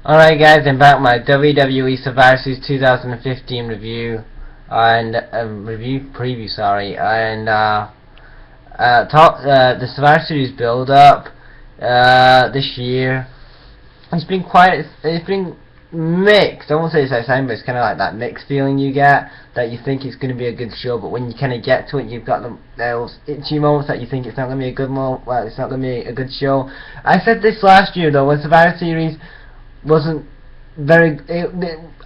Alright guys, I'm back with my WWE Survivor Series 2015 review and review preview, sorry, and the Survivor Series build up this year. It's been mixed. I won't say it's exciting, but it's kind of like that mixed feeling you get that you think it's going to be a good show, but when you kind of get to it, you've got those itchy moments that you think it's not going to be a good it's not going to be a good show. I said this last year though, when Survivor Series wasn't very.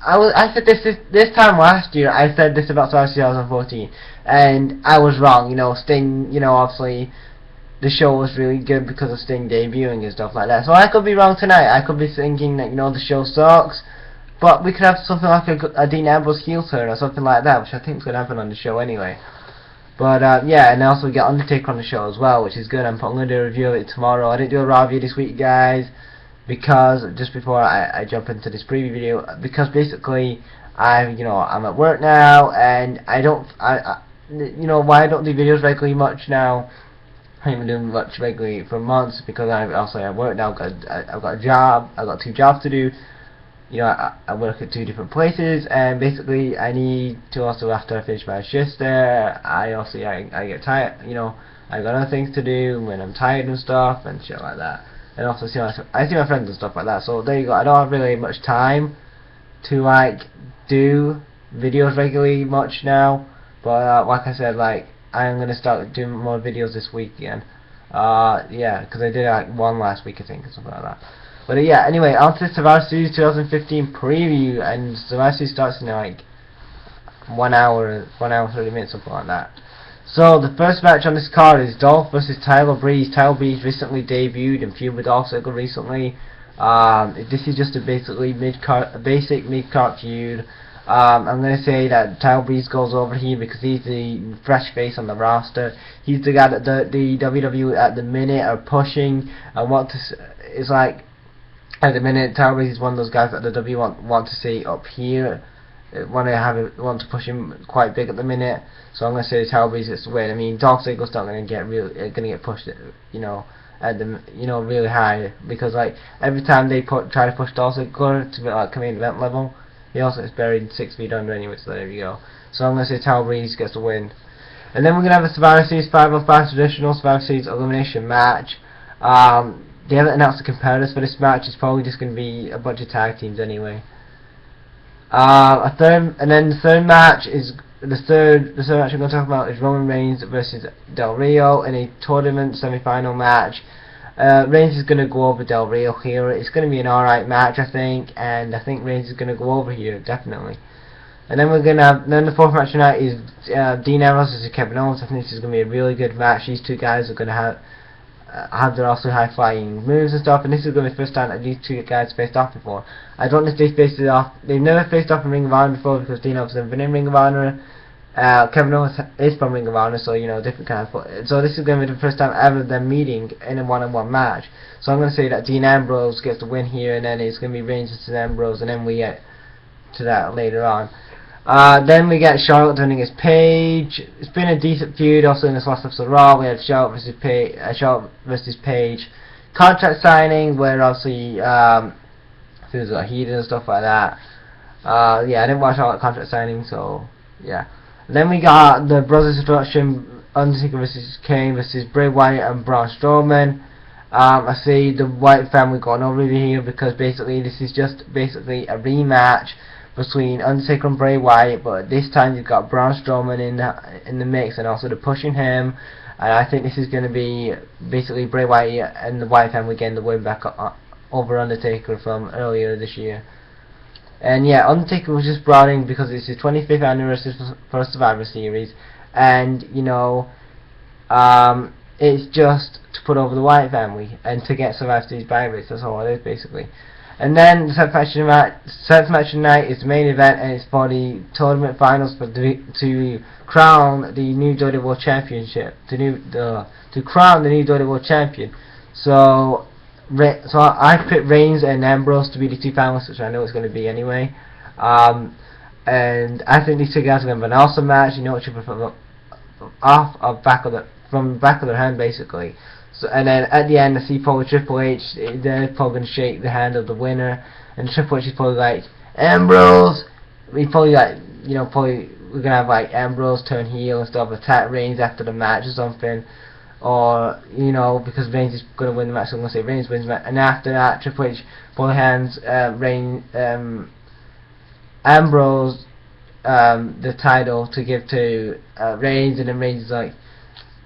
I said this time last year. I said this about Survivor 2014, and I was wrong. You know, Sting. You know, obviously, the show was really good because of Sting debuting and stuff like that. So I could be wrong tonight. I could be thinking that the show sucks, but we could have something like a Dean Ambrose heel turn or something like that, which I think is going to happen on the show anyway. But yeah, and also we get Undertaker on the show as well, which is good. I'm going to do a review of it tomorrow. I didn't do a raw review this week, guys, because just before I jump into this preview video, because basically I'm at work now, and why I don't do videos regularly much now. I haven't been doing much regularly for months because I also at work now. I've got a job. I've got 2 jobs to do. I work at 2 different places, and basically I need to also, after I finish my shifts there, I get tired. I've got other things to do when I'm tired and stuff and shit like that. And also I see my friends and stuff like that. So there you go. I don't have really much time to do videos regularly much now. But like I said, I'm gonna start doing more videos this week again. Yeah, because I did one last week, I think, or something like that. But yeah, anyway, on to Survivor Series 2015 preview, and Survivor Series starts in 1 hour 30 minutes, something like that. So the first match on this card is Dolph versus Tyler Breeze. Tyler Breeze recently debuted and feuded with Dolph Ziggler recently. This is just a basic mid-card feud. I'm going to say that Tyler Breeze goes over here because he's the fresh face on the roster. He's the guy that the WWE at the minute are pushing and want to. It's like at the minute Tyler Breeze is one of those guys that the WWE want to see up here. Want to push him quite big at the minute, so I'm gonna say Tyler Breeze gets the win. I mean, Dolph Ziggler's not gonna get pushed, at the really high, because every time they try to push Dolph Ziggler to be main event level, he also gets buried 6 feet under anyway. So there you go. So I'm gonna say Tyler Breeze gets the win, and then we're gonna have a Survivor Series 505 traditional Survivor Series elimination match. They haven't announced the competitors for this match. It's probably just gonna be a bunch of tag teams anyway. The third match I'm going to talk about is Roman Reigns versus Del Rio in a tournament semi-final match. Reigns is going to go over Del Rio here. It's going to be an alright match, I think, and I think Reigns is going to go over here, definitely. And then the fourth match tonight is Dean Ambrose versus Kevin Owens. I think this is going to be a really good match. These 2 guys are going to have their also high flying moves and stuff, and this is going to be the first time that these 2 guys faced off before. I don't know if they've never faced off in Ring of Honor before, because Dean Ambrose has been in Ring of Honor. Kevin Owens is from Ring of Honor, so different kind of. So this is going to be the first time ever them meeting in a one-on-one match. So I'm going to say that Dean Ambrose gets the win here, and then it's going to be Reigns versus Ambrose, and then we get to that later on. Then we get Charlotte turning as Paige. It's been a decent feud. Also in this last episode of Raw, we had Charlotte versus Paige contract signing, where obviously things got heated and stuff like that. Yeah, I didn't watch all that contract signing, so yeah. And then we got the Brothers Destruction, Undertaker versus Kane versus Bray Wyatt and Braun Strowman. I see the Wyatt family going over here because basically this is just a rematch between Undertaker and Bray Wyatt, but this time you've got Braun Strowman in the mix, and also they're pushing him. And I think this is going to be basically Bray Wyatt and the Wyatt family getting the win back over Undertaker from earlier this year. And yeah, Undertaker was just brought in because it's his 25th anniversary for Survivor Series, and it's just to put over the Wyatt family and to get Survivor Series buy rates. That's all it is basically. And then the seventh match tonight is the main event, and it's for the tournament finals to crown the new WWE World Championship. To crown the new WWE World Champion. So I picked Reigns and Ambrose to be the 2 finalists, which I know it's going to be anyway. And I think these 2 guys are going to have an awesome match. From the back of their hand, basically. So, and then at the end, I see probably Triple H. They're probably gonna shake the hand of the winner, and Triple H is probably like, Ambrose. We probably like, you know, probably we're gonna have like Ambrose turn heel and stuff, attack Reigns after the match or something, or you know, because Reigns is gonna win the match, so I'm gonna say Reigns wins the match, and after that, Triple H probably hands Ambrose the title to give to Reigns, and then Reigns is like,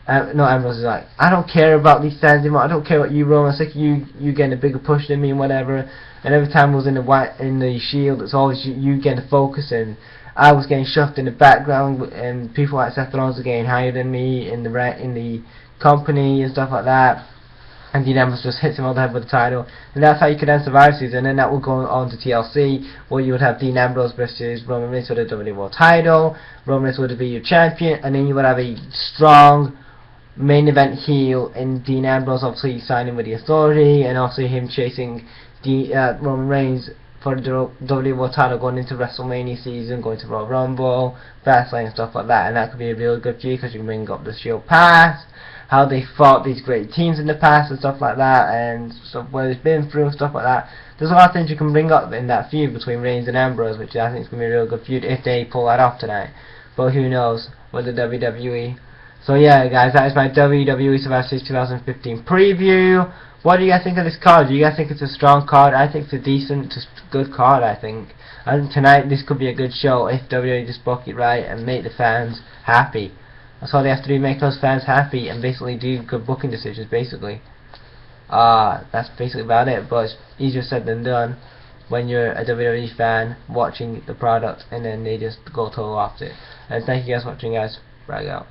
no, Ambrose is like, I don't care about these stands anymore. I don't care what you Roman. It's like you getting a bigger push than me and whatever. And every time I was in the Shield, it's always you getting the focus, and I was getting shoved in the background, and people like Seth Rollins are getting higher than me in the company and stuff like that. And Dean Ambrose just hits him on the head with the title, and that's how you could end Survivor Season. And then that will go on to TLC, where you would have Dean Ambrose versus Roman Reigns for the WWE World Title. Roman Reigns would be your champion, and then you would have a strong main event heel in Dean Ambrose, obviously signing with the Authority, and also him chasing Roman Reigns for the WWE World Title going into WrestleMania season, going to Royal Rumble, Fastlane and stuff like that. And that could be a really good feud because you can bring up the Shield past, how they fought these great teams in the past and stuff like that, and stuff where they've been through and stuff like that. There's a lot of things you can bring up in that feud between Reigns and Ambrose, which I think is going to be a real good feud if they pull that off tonight. But who knows with the WWE. So yeah, guys, that is my WWE Survivor Series 2015 preview. What do you guys think of this card? Do you guys think it's a strong card? I think it's a decent, just good card, I think. I think tonight this could be a good show if WWE just book it right and make the fans happy. That's all they have to do, make those fans happy and basically do good booking decisions, basically. That's basically about it, but it's easier said than done when you're a WWE fan watching the product and then they just go total opposite. And thank you guys for watching, guys. Brag out.